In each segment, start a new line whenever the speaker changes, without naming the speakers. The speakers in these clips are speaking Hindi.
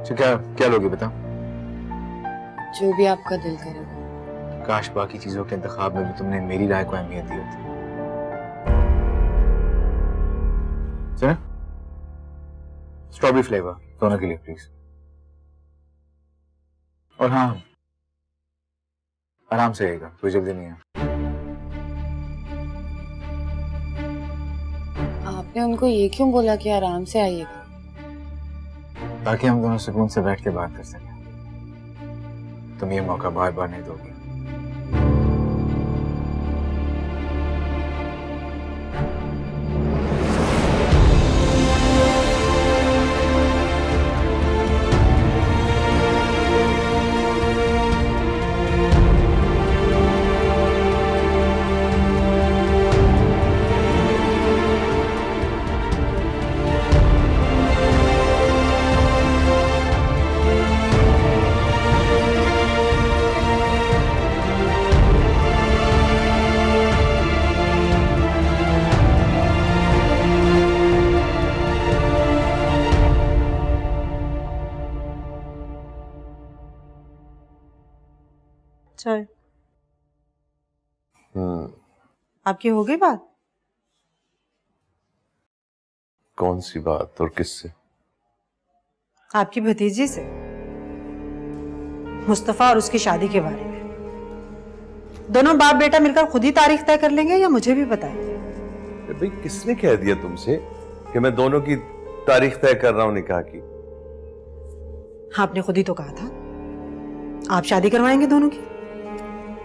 तो क्या क्या लोगे बता?
जो भी आपका दिल करेगा।
काश बाकी चीजों के इंतखाब में भी तुमने मेरी राय को अहमियत दी होती। सुना? स्ट्रॉबेरी फ्लेवर दोनों के लिए प्लीज। और हाँ, आराम से आएगा, कोई जल्दी नहीं है।
आपने उनको ये क्यों बोला कि आराम से आइएगा?
ताकि हम दोनों सुकून से बैठ के बात कर सकें। तुम ये मौका बार बार नहीं दोगे।
चाय। आपकी हो गई बात?
कौन सी बात और किससे?
आपकी भतीजी से, मुस्तफा और उसकी शादी के बारे में। दोनों बाप बेटा मिलकर खुद ही तारीख तय कर लेंगे या मुझे भी बताएंगे?
भाई किसने कह दिया तुमसे कि मैं दोनों की तारीख तय कर रहा हूं निकाह की?
आपने खुद ही तो कहा था आप शादी करवाएंगे दोनों की।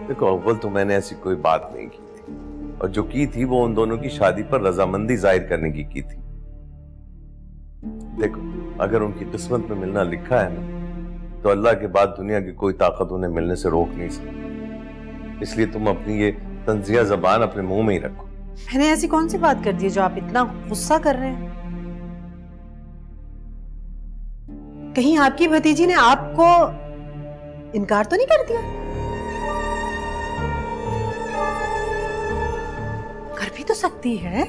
देखो, अव्वल तो मैंने ऐसी कोई बात नहीं की थी, और जो की थी वो उन दोनों की शादी पर रजामंदी जाहिर करने की थी। देखो, अगर उनकी किस्मत में मिलना लिखा है ना, तो अल्लाह के बाद दुनिया की कोई ताकत उन्हें मिलने से रोक नहीं सकती। इसलिए तुम अपनी ये तंजिया जबान अपने मुंह में ही रखो।
मैंने ऐसी कौन सी बात कर दी जो आप इतना गुस्सा कर रहे हैं? कहीं आपकी भतीजी ने आपको इनकार तो नहीं कर दिया? कर भी तो सकती है।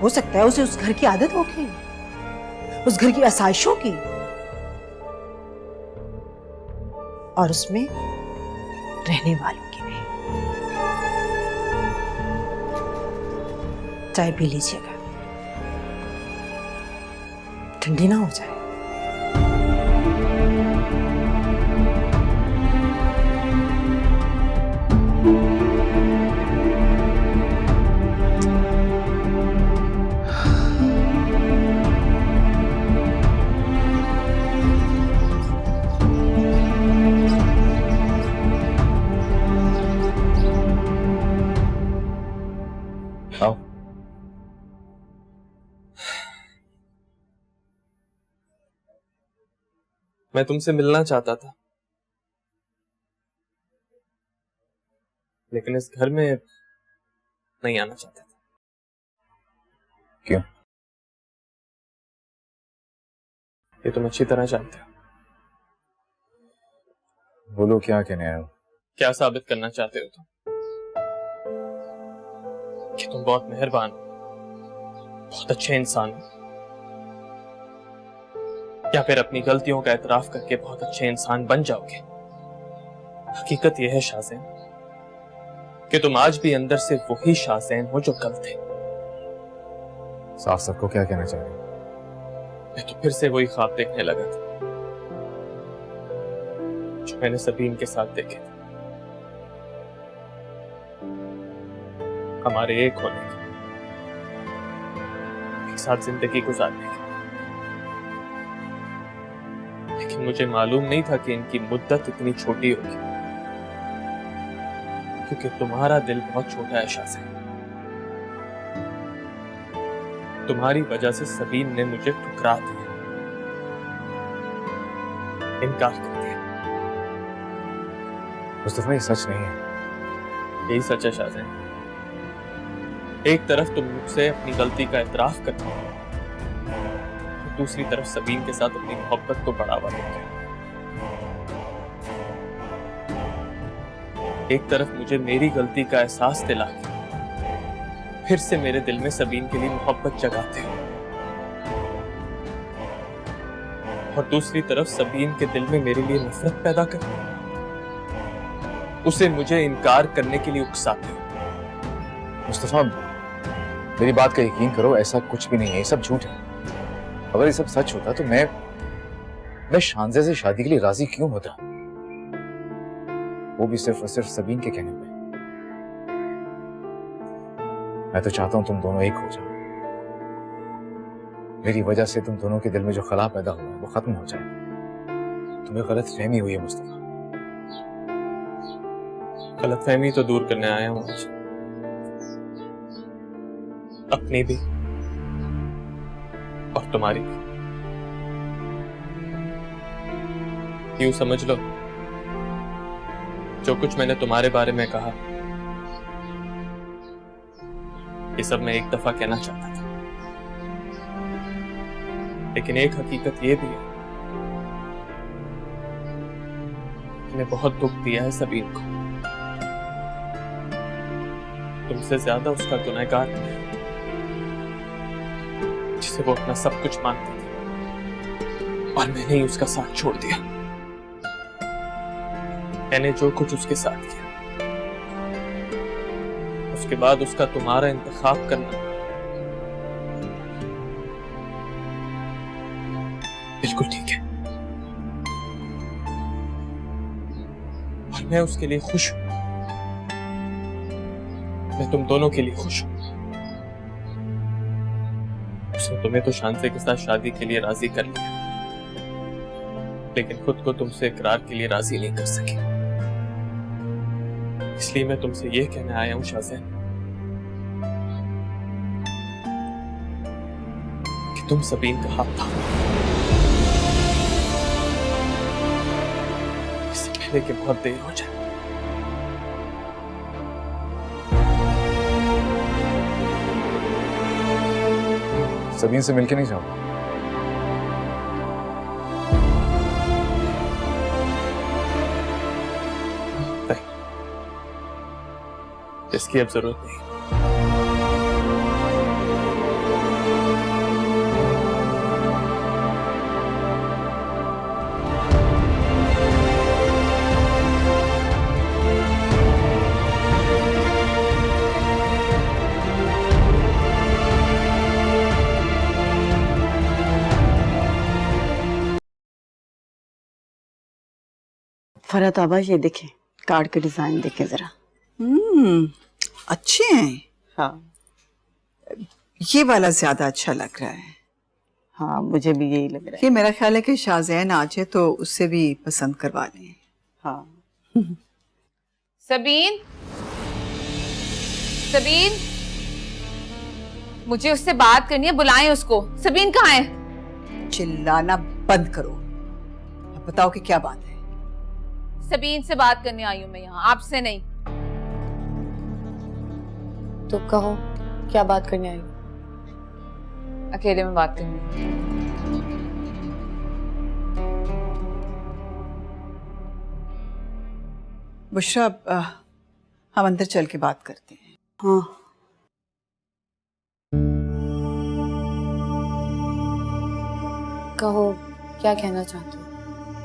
हो सकता है उसे उस घर की आदत हो गई, उस घर की आसाइशों की, और उसमें रहने वालों की भी। चाय पी लीजिएगा, ठंडी ना हो जाए।
आओ।
मैं तुमसे मिलना चाहता था, लेकिन इस घर में नहीं आना चाहता था।
क्यों?
ये तुम अच्छी तरह जानते हो।
बोलो, क्या कहने आए हो?
क्या साबित करना चाहते हो तुम? कि तुम बहुत मेहरबान हो, बहुत अच्छे इंसान हो, या फिर अपनी गलतियों का एतराफ करके बहुत अच्छे इंसान बन जाओगे? हकीकत यह है शाहज़ैन कि तुम आज भी अंदर से वही शाहज़ैन हो जो कल थे।
साफ सबको क्या कहना चाह रहे हो?
मैं तो फिर से वही ख्वाब देखने लगा था जो मैंने सबीन के साथ देखे थे। हमारे एक होने के, एक साथ जिंदगी गुजारने के। लेकिन मुझे मालूम नहीं था कि इनकी मुद्दत इतनी छोटी होगी, क्योंकि तुम्हारा दिल बहुत छोटा है शाहज़ैन। तुम्हारी वजह से सबीन ने मुझे ठुकरा दिया, इनकार कर दिया।
मुस्तफा, ये सच नहीं है।
यही सच है शाहज़ैन। एक तरफ तुम मुझसे अपनी गलती का एतराफ करते हो, दूसरी तरफ सबीन के साथ अपनी मोहब्बत को बढ़ावा देते हो। एक तरफ मुझे मेरी गलती का एहसास दिला के फिर से मेरे दिल में सबीन के लिए मोहब्बत जगाते हो। और दूसरी तरफ सबीन के दिल में मेरे लिए नफरत पैदा कर, उसे मुझे इनकार करने के लिए उकसाते हो।
मुस्तफा, मेरी बात का यकीन करो, ऐसा कुछ भी नहीं है, ये सब झूठ है। अगर ये सब सच होता तो मैं शानज़े से शादी के लिए राजी क्यों होता, वो भी सिर्फ और सिर्फ सबीन के कहने पे। मैं तो चाहता हूं तुम दोनों एक हो जाओ। मेरी वजह से तुम दोनों के दिल में जो खला पैदा हुआ है वो खत्म हो जाए। तुम्हें गलत फहमी हुई है मुस्तफा।
गलत फहमी तो दूर करने आया हूं आज, अपनी भी और तुम्हारी भी। यूं समझ लो, जो कुछ मैंने तुम्हारे बारे में कहा ये सब मैं एक दफा कहना चाहता था, लेकिन एक हकीकत ये भी है कि मैंने बहुत दुख दिया है सबीन को। तुमसे ज्यादा उसका गुनहगार है, जिसे वो अपना सब कुछ मानती थी, और मैंने ही उसका साथ छोड़ दिया। मैंने जो कुछ उसके साथ किया, उसके बाद उसका तुम्हारा इंतखाब करना बिल्कुल ठीक है, और मैं उसके लिए खुश हूं। मैं तुम दोनों के लिए खुश हूं। उसने तुम्हें तो शांति के साथ शादी के लिए राजी कर लिया, लेकिन खुद को तुमसे इकरार के लिए राजी नहीं कर सकी। इसलिए मैं तुमसे ये कहने आया हूं शाहज़ैन कि तुम सबीन का हाथ थामो, इससे पहले कि बहुत देर हो जाए।
सबीन से मिलके नहीं जाऊंगा।
इसकी अब जरूरत नहीं।
फरहत आबा, ये देखें कार्ड के डिजाइन देखें जरा।
अच्छे हैं।
हाँ
ये वाला ज्यादा अच्छा लग रहा है।
हाँ, मुझे भी यही लग रहा है।
ये मेरा ख्याल है कि शाहज़ैन आ जाए तो उससे भी पसंद करवा लें।
हाँ
सबीन, सबीन, मुझे उससे बात करनी है, बुलाएं उसको। सबीन कहाँ है?
चिल्लाना बंद करो, अब बताओ कि क्या बात है।
सबीन से बात करने आई हूं मैं यहाँ, आपसे नहीं। तो कहो, क्या बात करने आई हो? अकेले में बात करनी है।
बुशरा, हम अंदर चल के बात करते हैं।
हाँ,
कहो, क्या कहना चाहती हो?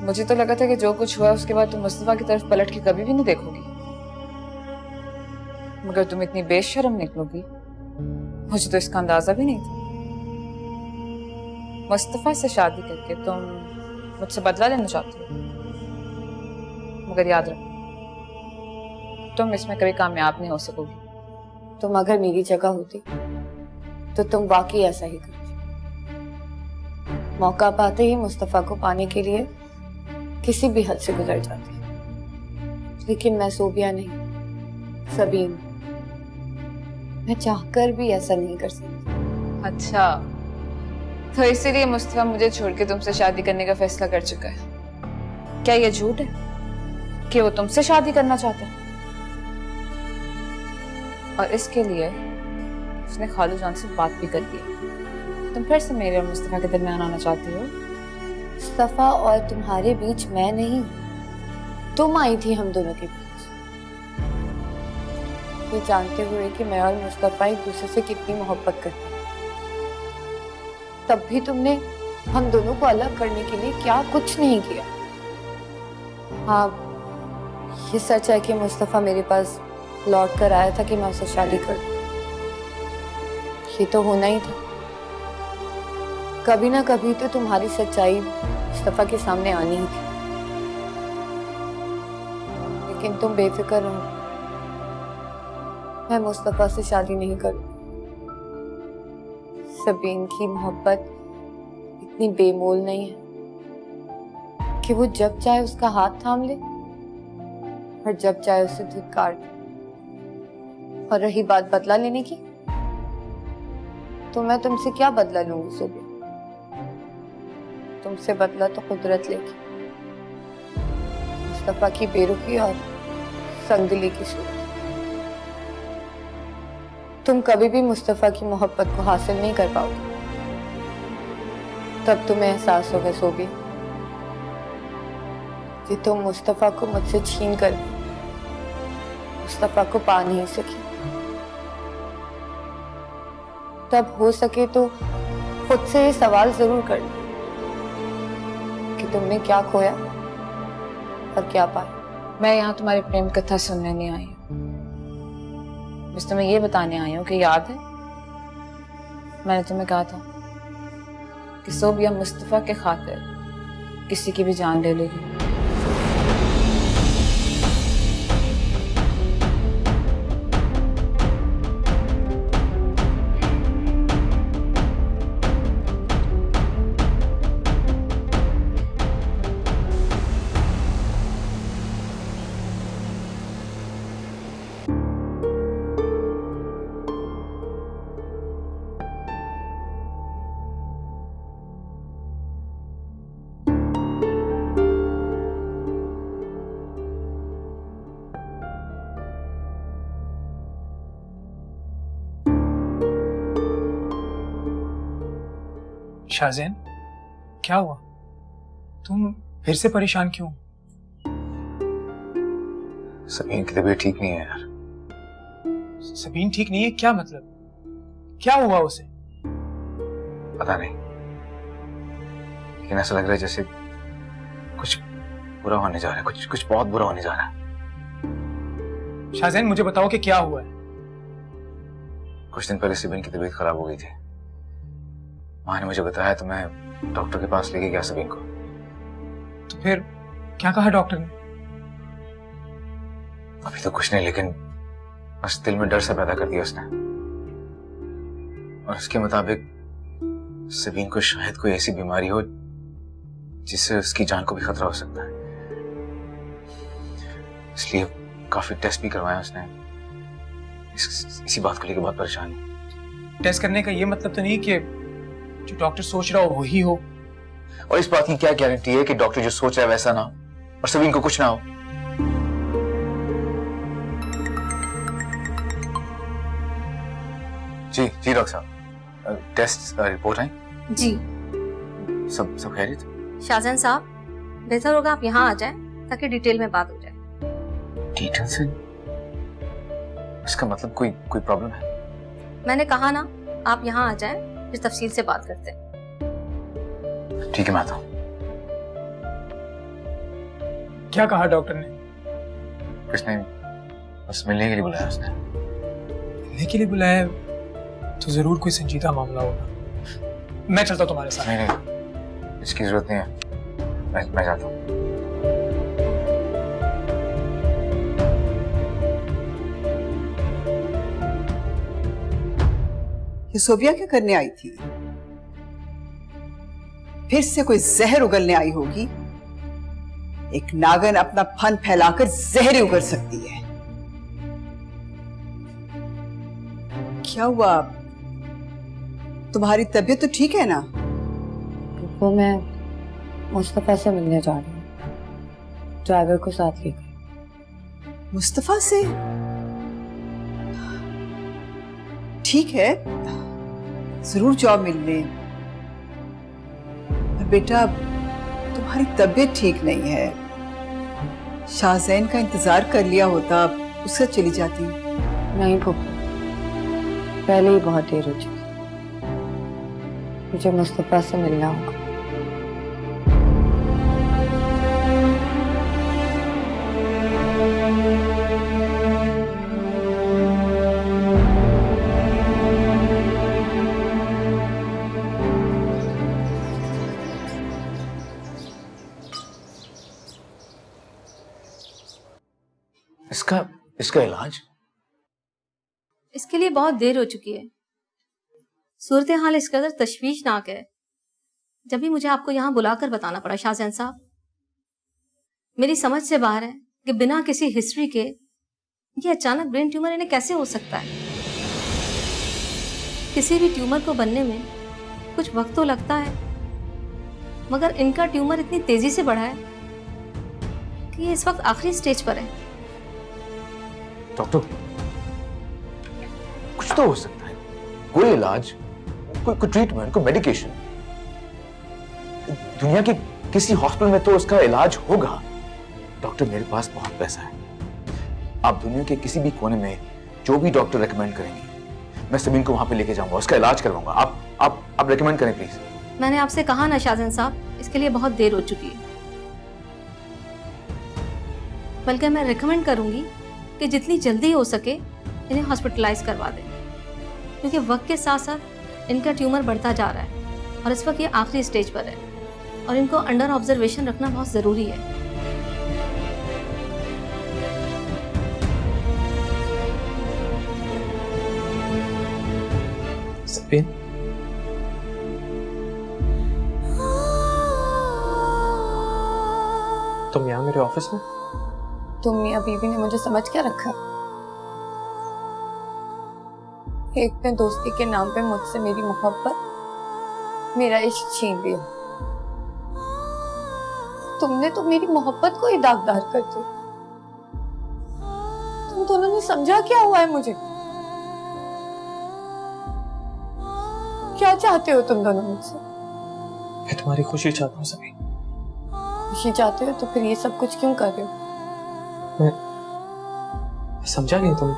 मुझे तो लगा था कि जो कुछ हुआ उसके बाद तुम मुस्तफा की तरफ पलट के कभी भी नहीं देखोगी, मगर तुम इतनी बेशर्म निकलोगी, मुझे तो इसका अंदाजा भी नहीं था। मुस्तफा से शादी करके तुम मुझसे बदला लेना चाहती हो, मगर याद रखो, तुम इसमें कभी कामयाब नहीं हो सकोगी। तुम अगर मेरी जगह होती तो तुम वाकई ऐसा ही करती। मौका पाते ही मुस्तफा को पाने के लिए किसी भी हद से गुजर जाती, लेकिन मैं सोबिया नहीं, सबीन। मैं चाहकर भी ऐसा नहीं कर सकती। अच्छा, तो इसीलिए मुस्तफा मुझे छोड़ के तुमसे शादी करने का फैसला कर चुका है। क्या यह झूठ है कि वो तुमसे शादी करना चाहता है? और इसके लिए उसने खालू जान से बात भी कर ली। तुम फिर से मेरे और मुस्तफा के दरमियान आना चाहती हो? मुस्तफा और तुम्हारे बीच मैं नहीं, तुम आई थी हम दोनों के बीच, ये जानते हुए कि मैं और मुस्तफा एक दूसरे से कितनी मोहब्बत करते हैं। तब भी तुमने हम दोनों को अलग करने के लिए क्या कुछ नहीं किया। हाँ, ये सच है कि मुस्तफा मेरे पास लौट कर आया था कि मैं उससे शादी कर दूं। ये तो होना ही था। कभी ना कभी तो तुम्हारी सच्चाई मुस्तफा के सामने आनी ही थी, लेकिन तुम बेफिक्र रहो, मैं मुस्तफा से शादी नहीं करूंगी। सबीन की मोहब्बत इतनी बेमोल नहीं है कि वो जब चाहे उसका हाथ थाम ले और जब चाहे उसे धिक्कार दे। और रही बात बदला लेने की, तो मैं तुमसे क्या बदला लूंगी सुबह? तुमसे बदला तो कुदरत लेगी, मुस्तफा की बेरुखी और संगदिली की सूरत। तुम कभी भी मुस्तफा की मोहब्बत को हासिल नहीं कर पाओगे। तब तुम्हें एहसास होगा सोबी कि तुम मुस्तफा को मुझसे छीन कर मुस्तफा को पा नहीं सकी। तब हो सके तो खुद से ये सवाल जरूर कर लो कि तुमने क्या खोया और क्या पाया।
मैं यहाँ तुम्हारी प्रेम कथा सुनने नहीं आई हूँ, बस तुम्हें ये बताने आई हूँ कि याद है मैंने तुम्हें कहा था कि सोबिया मुस्तफा के खातिर किसी की भी जान ले लेगी।
शाज़ेन, क्या हुआ? तुम फिर से परेशान क्यों?
सबीन की तबीयत ठीक नहीं है यार।
सबीन ठीक नहीं है? क्या मतलब? क्या हुआ उसे?
पता नहीं, लेकिन ऐसा लग रहा है जैसे कुछ बुरा होने जा रहा है, कुछ बहुत बुरा होने जा रहा है।
शाज़ेन, मुझे बताओ कि क्या हुआ है?
कुछ दिन पहले सबीन की तबीयत खराब हो गई थी। माँ ने मुझे बताया तो मैं डॉक्टर के पास लेके गया सबीन को।
तो फिर क्या कहा डॉक्टर ने?
अभी तो कुछ नहीं, लेकिन बस दिल में डर सा पैदा कर दिया उसने। और उसके मुताबिक सबीन को शायद कोई ऐसी बीमारी हो जिससे उसकी जान को भी खतरा हो सकता है। इसलिए काफी टेस्ट भी करवाया उसने। इसी बात को लेकर बहुत परेशान है।
टेस्ट करने का ये मतलब तो नहीं कि जो डॉक्टर सोच रहा हो वही हो।
और इस बात की क्या गारंटी है कि डॉक्टर जो सोच रहा है वैसा ना हो और सबीन को कुछ ना हो? जी जी डॉक्टर साहब, टेस्ट रिपोर्ट आई?
जी
सब खैरियत?
शाहजहां साहब, बेहतर होगा आप यहाँ आ जाएं ताकि डिटेल में बात हो जाए।
डिटेल से? इसका मतलब कोई प्रॉब्लम है?
मैंने कहा ना, आप यहाँ आ जाएं, फिर तफसील से बात करते हैं।
ठीक है, मैं आता हूँ।
क्या कहा डॉक्टर ने?
कुछ नहीं, बस मिलने के लिए बुलाया उसने।
मिलने के लिए बुलाया तो जरूर कोई संजीदा मामला होगा। मैं चलता हूँ तुम्हारे साथ।
नहीं, इसकी जरूरत नहीं है, मैं जाता हूँ।
ये सोबिया क्या करने आई थी? फिर से कोई जहर उगलने आई होगी। एक नागन अपना फन फैलाकर जहर उगल सकती है। क्या हुआ? तुम्हारी तबीयत तो ठीक है ना?
वो मैं मुस्तफा से मिलने जा रही हूँ, ड्राइवर को साथ लेकर।
मुस्तफा से? ठीक है, जरूर जाओ मिलने। पर बेटा, तुम्हारी तबीयत ठीक नहीं है। शाहजैन का इंतजार कर लिया होता, उससे चली जाती।
नहीं फूफा, पहले ही बहुत देर हो चुकी। मुझे मुस्तफा से मिलना होगा।
इसका इसका इलाज?
इसके लिए बहुत देर हो चुकी है। सूरत हाल इस कदर तशवीशनाक है, जब भी मुझे आपको यहाँ बुलाकर बताना पड़ा शाहजहान साहब। मेरी समझ से बाहर है कि बिना किसी हिस्ट्री के ये अचानक ब्रेन ट्यूमर इन्हें कैसे हो सकता है। किसी भी ट्यूमर को बनने में कुछ वक्त तो लगता है, मगर इनका ट्यूमर इतनी तेजी से बढ़ा है कि ये इस वक्त आखिरी स्टेज पर है।
डॉक्टर, कुछ तो हो सकता है, कोई इलाज, कोई ट्रीटमेंट, कोई मेडिकेशन। दुनिया के किसी हॉस्पिटल में तो उसका इलाज होगा। डॉक्टर, मेरे पास बहुत पैसा है। आप दुनिया के किसी भी कोने में जो भी डॉक्टर रेकमेंड करेंगे, मैं सबीन को वहां पे लेके जाऊंगा, उसका इलाज करवाऊंगा। आप रेकमेंड करें प्लीज।
मैंने आपसे कहा ना शाहजहान साहब, इसके लिए बहुत देर हो चुकी है। बल्कि मैं रेकमेंड करूंगी कि जितनी जल्दी हो सके इन्हें हॉस्पिटलाइज करवा दें, क्योंकि वक्त के साथ साथ इनका ट्यूमर बढ़ता जा रहा है और इस वक्त ये आखिरी स्टेज पर है और इनको अंडर ऑब्जर्वेशन रखना बहुत ज़रूरी है।
सबीन, तुम यहाँ मेरे ऑफिस में?
तुम मियां बीबी ने मुझे समझ क्या रखा? एक ने दोस्ती के नाम पे मुझसे मेरी मोहब्बत, मेरा इश्क छीन लिया। तुमने तो मेरी मोहब्बत को ही दागदार कर दी। तुम दोनों ने समझा क्या हुआ है मुझे? क्या चाहते हो तुम दोनों मुझसे?
मैं तुम्हारी खुशी चाहता हूँ सबीन।
खुशी चाहते हो तो फिर ये सब कुछ क्यों कर रहे हो?
मैं समझा नहीं, तुम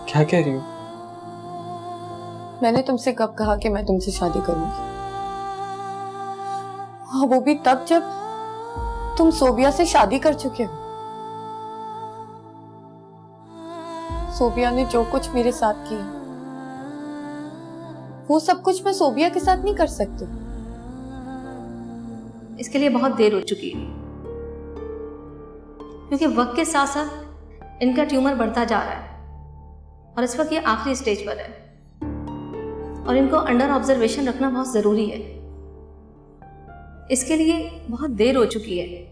क्या कह रही हो?
मैंने तुमसे कब कहा कि मैं तुमसे शादी करूंगी? हाँ, वो भी तब जब तुम सोबिया से शादी कर चुके हो। सोबिया ने जो कुछ मेरे साथ किया, वो सब कुछ मैं सोबिया के साथ नहीं कर सकती।
इसके लिए बहुत देर हो चुकी है, क्योंकि वक्त के साथ साथ इनका ट्यूमर बढ़ता जा रहा है और इस वक्त ये आखिरी स्टेज पर है और इनको अंडर ऑब्जर्वेशन रखना बहुत ज़रूरी है। इसके लिए बहुत देर हो चुकी है।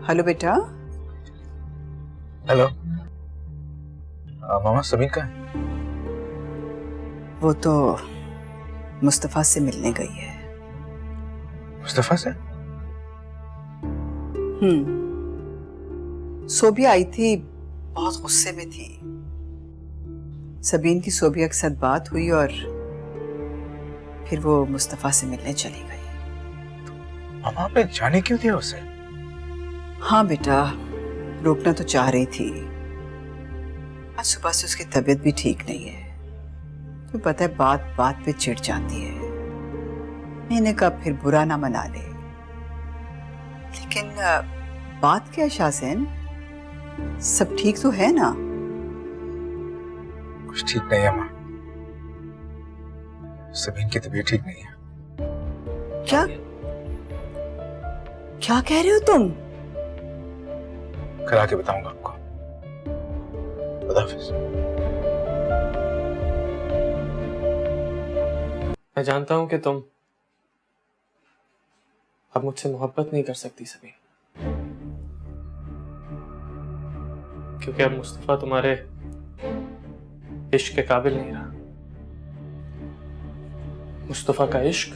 हेलो बेटा।
हेलो मामा, सबीन कहाँ है?
वो तो मुस्तफा से मिलने गई है।
मुस्तफा से?
सोबिया आई थी, बहुत गुस्से में थी। सबीन की सोबिया के साथ बात हुई और फिर वो मुस्तफा से मिलने चली गई।
मामा, आपने जाने क्यों दिया उसे?
हाँ बेटा, रोकना तो चाह रही थी। आज सुबह से उसकी तबीयत भी ठीक नहीं है, तो पता है बात बात पे चिढ़ जाती है। मैंने कहा फिर बुरा ना मना ले, लेकिन बात क्या शाहजैन, सब ठीक तो है ना?
कुछ ठीक नहीं है माँ, सबीन की तबीयत ठीक नहीं है।
क्या क्या कह रहे हो तुम?
कल आके बताऊंगा आपको। खुदा हाफिज।
मैं जानता हूं कि तुम अब मुझसे मोहब्बत नहीं कर सकती सबीन, क्योंकि अब मुस्तफा तुम्हारे इश्क के काबिल नहीं रहा। मुस्तफा का इश्क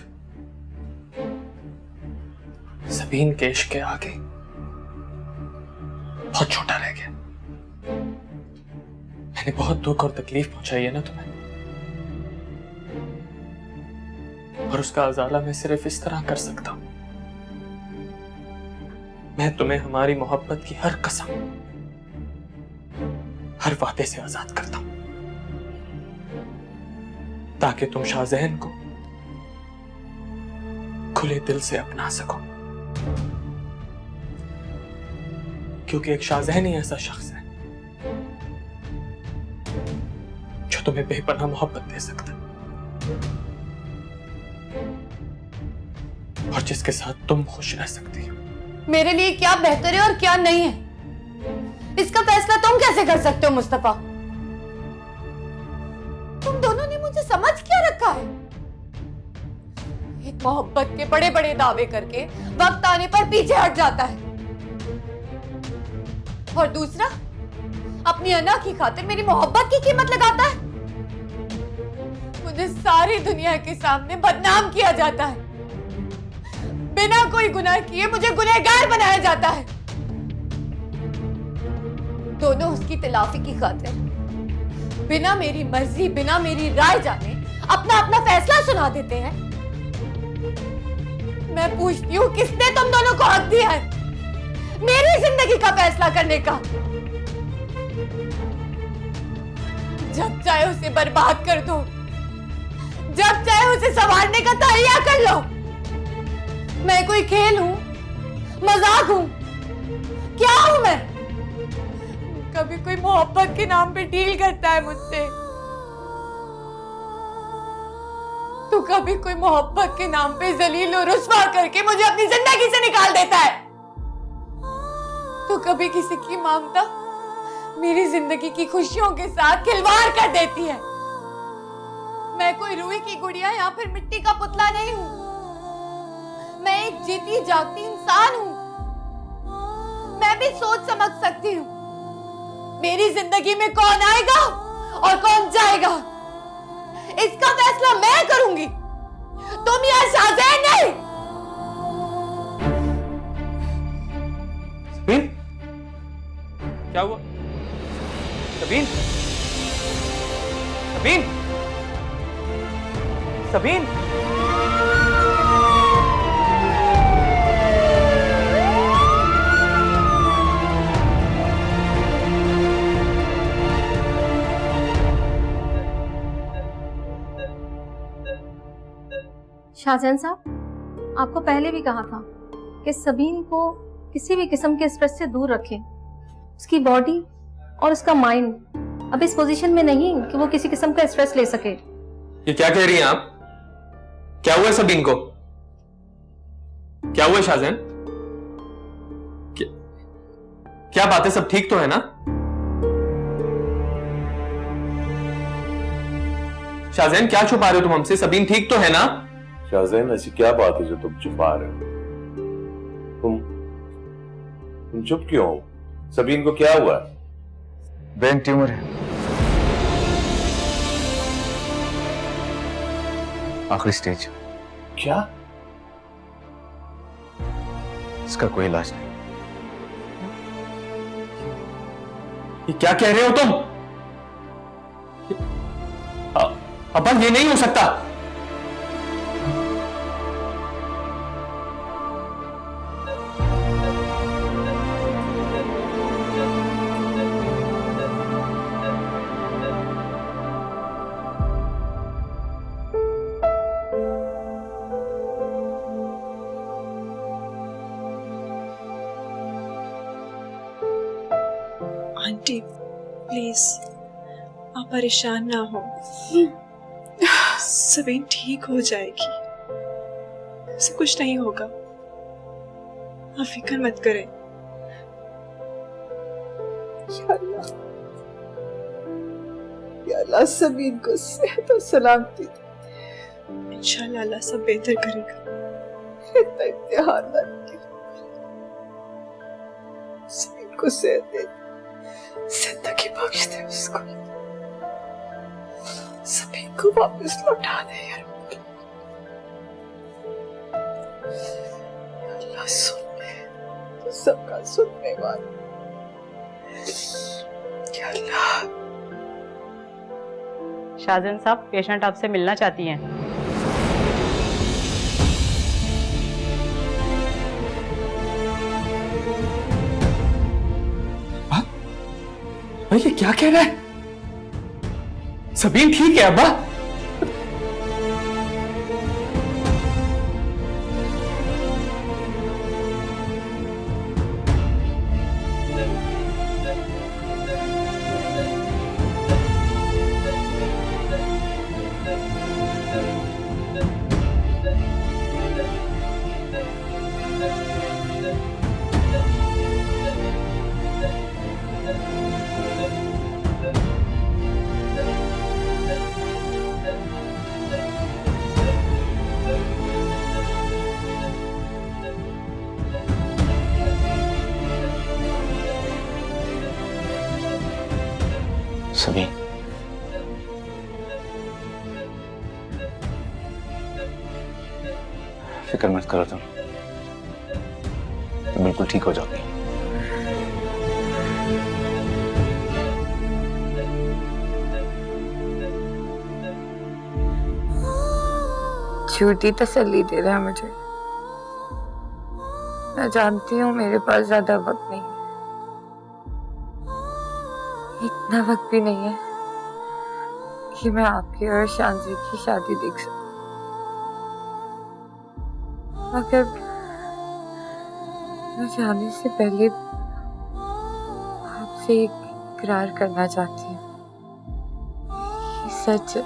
सबीन के इश्क के आगे बहुत छोटा रह गया। मैंने बहुत दुख और तकलीफ पहुंचाई है ना तुम्हें, और उसका अजाला मैं सिर्फ इस तरह कर सकता हूं। मैं तुम्हें हमारी मोहब्बत की हर कसम, हर वादे से आजाद करता हूं। ताकि तुम शाहजहन को खुले दिल से अपना सको, क्योंकि एक शाहजहन ही ऐसा शख्स है जो तुम्हें बेपनाह मोहब्बत दे सकता है और जिसके साथ तुम खुश रह सकती हो।
मेरे लिए क्या बेहतर है और क्या नहीं है, इसका फैसला तुम कैसे कर सकते हो मुस्तफा? तुम दोनों ने मुझे समझ क्या रखा है? एक मोहब्बत के बड़े बड़े दावे करके वक्त आने पर पीछे हट जाता है, और दूसरा अपनी अना की खातिर मेरी मोहब्बत की कीमत लगाता है। मुझे सारी दुनिया के सामने बदनाम किया जाता है, बिना कोई गुनाह किए मुझे गुनहगार बनाया जाता है। दोनों उसकी तलाफी की खातिर बिना मेरी मर्जी, बिना मेरी राय जाने अपना अपना फैसला सुना देते हैं। मैं पूछती हूँ, किसने तुम दोनों को हक दिया है मेरी जिंदगी का फैसला करने का? जब चाहे उसे बर्बाद कर दो, जब चाहे उसे संवारने का तैयार कर लो। मैं कोई खेल हूं, मजाक हूं, क्या हूं मैं? कभी कोई मोहब्बत के नाम पे डील करता है मुझसे, तो कभी कोई मोहब्बत के नाम पे जलील और रुस्वा करके मुझे अपनी जिंदगी से निकाल देता है, तो कभी किसी की ममता मेरी जिंदगी की खुशियों के साथ खिलवाड़ कर देती है। मैं कोई रूई की गुड़िया या फिर मिट्टी का पुतला नहीं हूं, मैं एक जीती जागती इंसान हूं। मैं भी सोच समझ सकती हूं मेरी जिंदगी में कौन आएगा और कौन जाएगा, इसका फैसला मैं करूंगी, तुम या शाहजहन नहीं।
सबीन, क्या हुआ? सबीन, सबीन, सबीन,
शाहजहान साहब, आपको पहले भी कहा था कि सबीन को किसी भी किस्म के स्ट्रेस से दूर रखें। उसकी बॉडी और उसका माइंड अब इस पोजीशन में नहीं कि वो किसी किस्म का स्ट्रेस ले सके।
ये क्या कह रही हैं आप? क्या हुआ सबीन को? क्या हुआ शाहजहान? क्या बात है? सब ठीक तो है ना? शाहजहान, क्या छुपा रहे हो तुम हमसे? सबीन ठीक तो है ना?
शाहजहान, ऐसी क्या बात है जो तुम छुपा रहे हो? तुम चुप क्यों हो? सबीन को क्या हुआ?
ब्रेन ट्यूमर है, आखिरी स्टेज।
क्या?
इसका कोई इलाज नहीं।
ये क्या कह रहे हो तुम? अब्बा, ये नहीं हो सकता।
आंटी प्लीज आप परेशान ना हो, सबीन ठीक हो जाएगी, उसे कुछ नहीं होगा, आप फिक्र मत करें।
या अल्लाह सबीन को सेहत और सलामती दे।
इंशाल्लाह अल्लाह सब बेहतर करेगा।
इतना इम्तिहान ना दे। सबीन को सेहत दे, जिंदगी बख्श दे उसको, सबीन को वापस लौटा दे यार। अल्लाह सुन ले, तो सबका सुनने वाला। या अल्लाह।
शाहजहान साहब, पेशेंट आपसे मिलना चाहती हैं।
ये क्या कह रहा है? सबीन ठीक है अब्बा?
सभी फिक्र मत करो तुम बिल्कुल ठीक हो जाओगी।
झूठी तसल्ली दे रहा है मुझे। मैं जानती हूँ मेरे पास ज्यादा वक्त नहीं है, इतना वक्त भी नहीं है कि मैं आपकी और शांति की शादी देख सकूं। मगर मैं जाने से पहले आपसे एक इकरार करना चाहती हूँ। ये सच है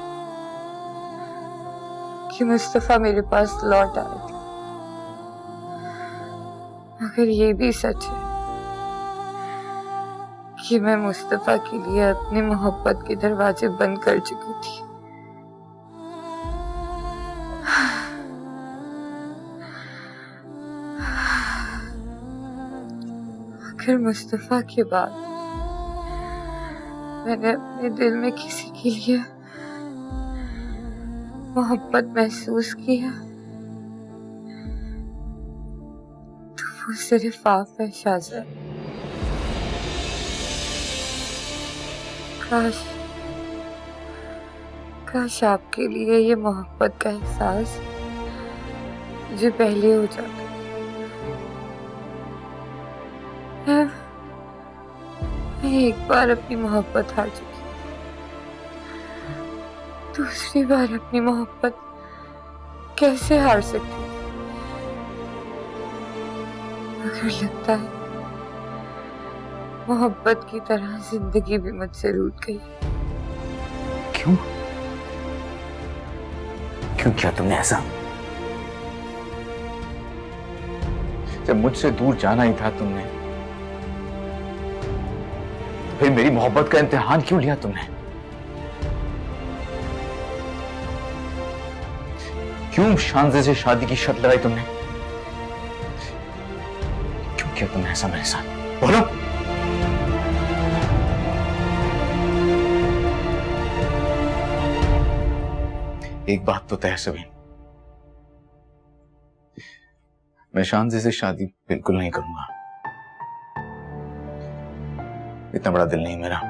कि मुस्तफा मेरे पास लौट आए थे, मगर ये भी सच है कि मैं मुस्तफा के लिए अपनी मोहब्बत के दरवाजे बंद कर चुकी थी। मगर मुस्तफा के बाद मैंने अपने दिल में किसी के लिए मोहब्बत महसूस किया तो वो सिर्फ आप है शाहज़ाद। काश आपके लिए ये मोहब्बत का एहसास मुझे पहले हो जाता। मैं एक बार अपनी मोहब्बत हार चुकी, दूसरी बार अपनी मोहब्बत कैसे हार सकती थी? मगर लगता है मोहब्बत की तरह जिंदगी भी मुझसे रूठ गई।
क्यों क्यों किया तुमने ऐसा? जब मुझसे दूर जाना ही था तुमने, फिर मेरी मोहब्बत का इम्तिहान क्यों लिया तुमने? क्यों शांजे से शादी की शर्त लगाई तुमने? क्यों किया तुमने ऐसा मेरे साथ? बोलो। एक बात तो तय है सबीन, मैं शांजे से शादी बिल्कुल नहीं करूंगा। इतना बड़ा दिल नहीं मेरा।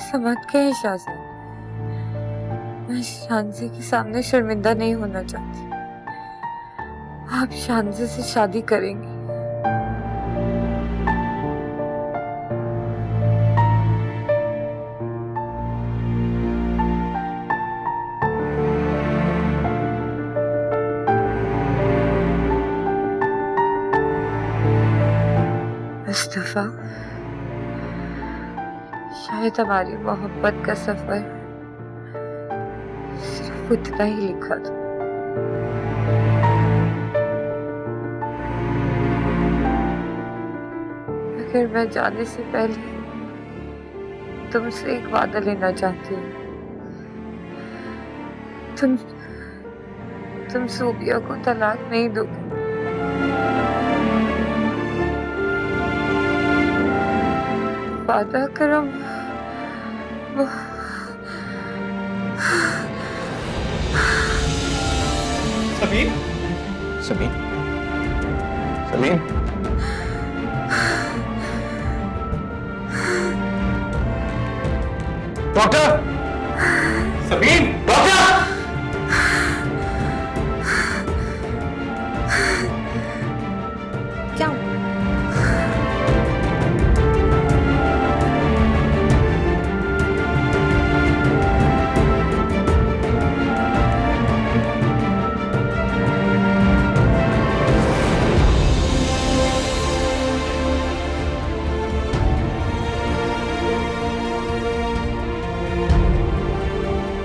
समझ गए शाहज़ाद, मैं शांजे के सामने शर्मिंदा नहीं होना चाहती। आप शांजे से शादी करेंगे। मुस्तफा, शायद हमारी मोहब्बत का सफर सिर्फ उतना ही लिखा था। मगर मैं जाने से पहले तुमसे एक वादा लेना चाहती हूँ। तुम सूबिया को तलाक नहीं दोगे। वादा करो।
Sabeen,
Sabeen, Sabeen, doctor, Sabeen, doctor.
क्या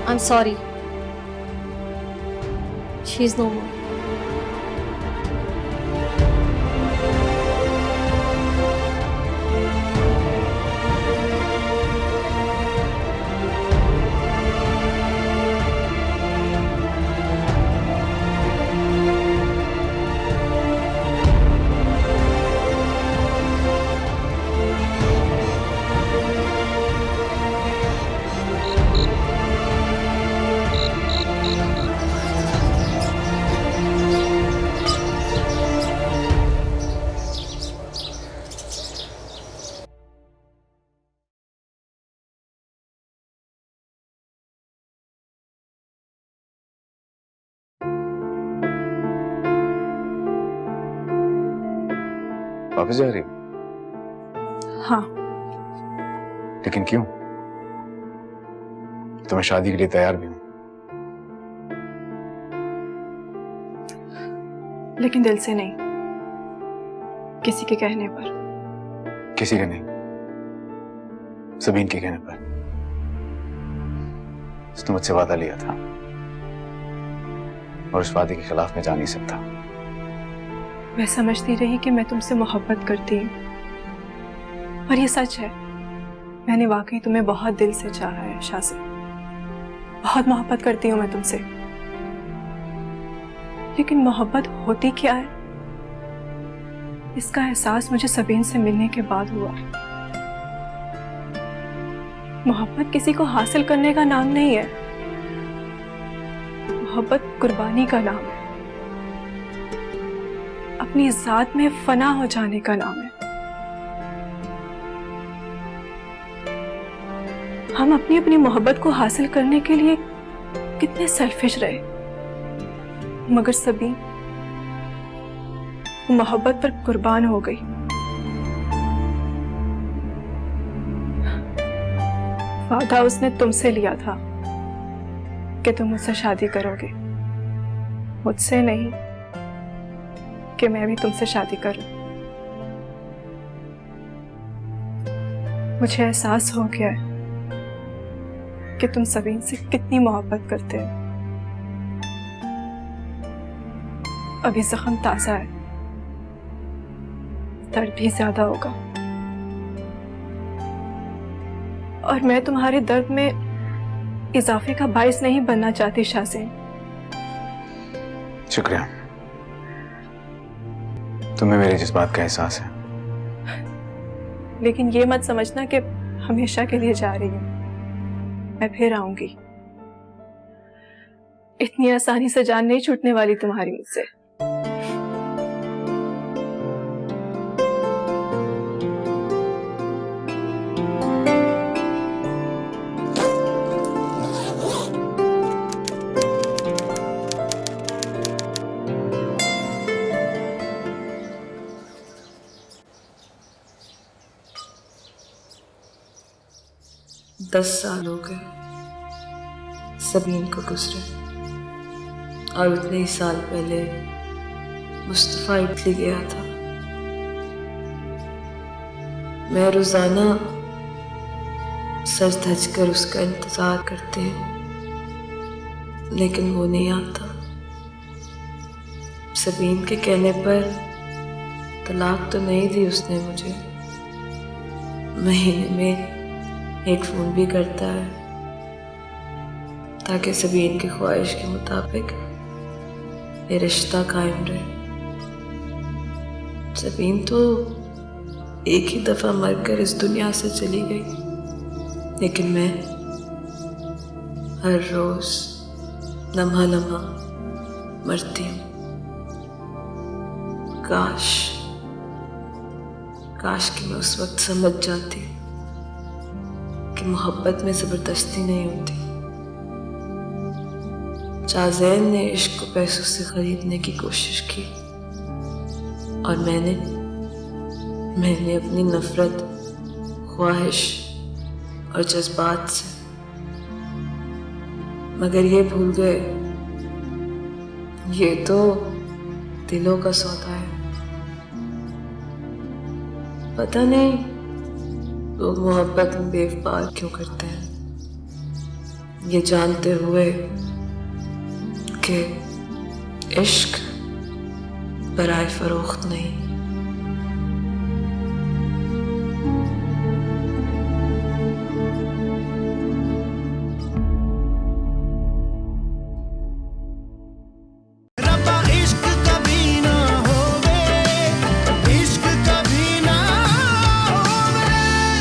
I'm sorry. She's no more.
वापस जा रही हो?
हाँ,
लेकिन क्यों? तो मैं शादी के लिए तैयार भी हूं।
लेकिन दिल से नहीं, किसी के कहने पर।
किसी का नहीं, सबीन के कहने पर। उसने मुझसे वादा लिया था और उस वादे के खिलाफ मैं जा नहीं सकता।
मैं समझती रही कि मैं तुमसे मोहब्बत करती हूँ, और ये सच है। मैंने वाकई तुम्हें बहुत दिल से चाहा है शाज़िम। बहुत मोहब्बत करती हूँ मैं तुमसे। लेकिन मोहब्बत होती क्या है, इसका एहसास मुझे सबीन से मिलने के बाद हुआ। मोहब्बत किसी को हासिल करने का नाम नहीं है। मोहब्बत कुर्बानी का नाम है, अपनी ज़ात में फना हो जाने का नाम है। हम अपनी अपनी मोहब्बत को हासिल करने के लिए कितने सेल्फिश रहे, मगर सबीन मोहब्बत पर कुर्बान हो गई। वादा उसने तुमसे लिया था कि तुम मुझसे शादी करोगे, मुझसे नहीं कि मैं भी तुमसे शादी करूं। मुझे एहसास हो गया है कि तुम सबीन से कितनी मोहब्बत करते हो। अभी जख्म ताजा है, दर्द भी ज्यादा होगा, और मैं तुम्हारे दर्द में इजाफे का बाइस नहीं बनना चाहती शाज़िम।
शुक्रिया, तुम्हें मेरे जज्बात का एहसास है।
लेकिन ये मत समझना कि हमेशा के लिए जा रही हूँ। मैं फिर आऊंगी। इतनी आसानी से जान नहीं छूटने वाली तुम्हारी मुझसे।
दस साल हो गए सबीन को गुजरे, और उतने ही साल पहले मुस्तफ़ा इटली गया था। मैं रोजाना सच धज कर उसका इंतजार करती हूँ, लेकिन वो नहीं आता। सबीन के कहने पर तलाक तो नहीं दी उसने मुझे, महीने में एक फोन भी करता है ताकि सबीन की ख्वाहिश के मुताबिक ये रिश्ता कायम रहे। सबीन तो एक ही दफा मरकर इस दुनिया से चली गई, लेकिन मैं हर रोज लम्हा लम्हा मरती हूँ। काश कि मैं उस वक्त समझ जाती कि मोहब्बत में जबरदस्ती नहीं होती। शाज़ैन ने इश्क को पैसों से खरीदने की कोशिश की, और मैंने अपनी नफरत, ख्वाहिश और जज्बात से। मगर ये भूल गए, ये तो दिलों का सौदा है। पता नहीं लोग मोहब्बत में बेवफा क्यों करते हैं, ये जानते हुए कि इश्क बराए फरोख्त नहीं।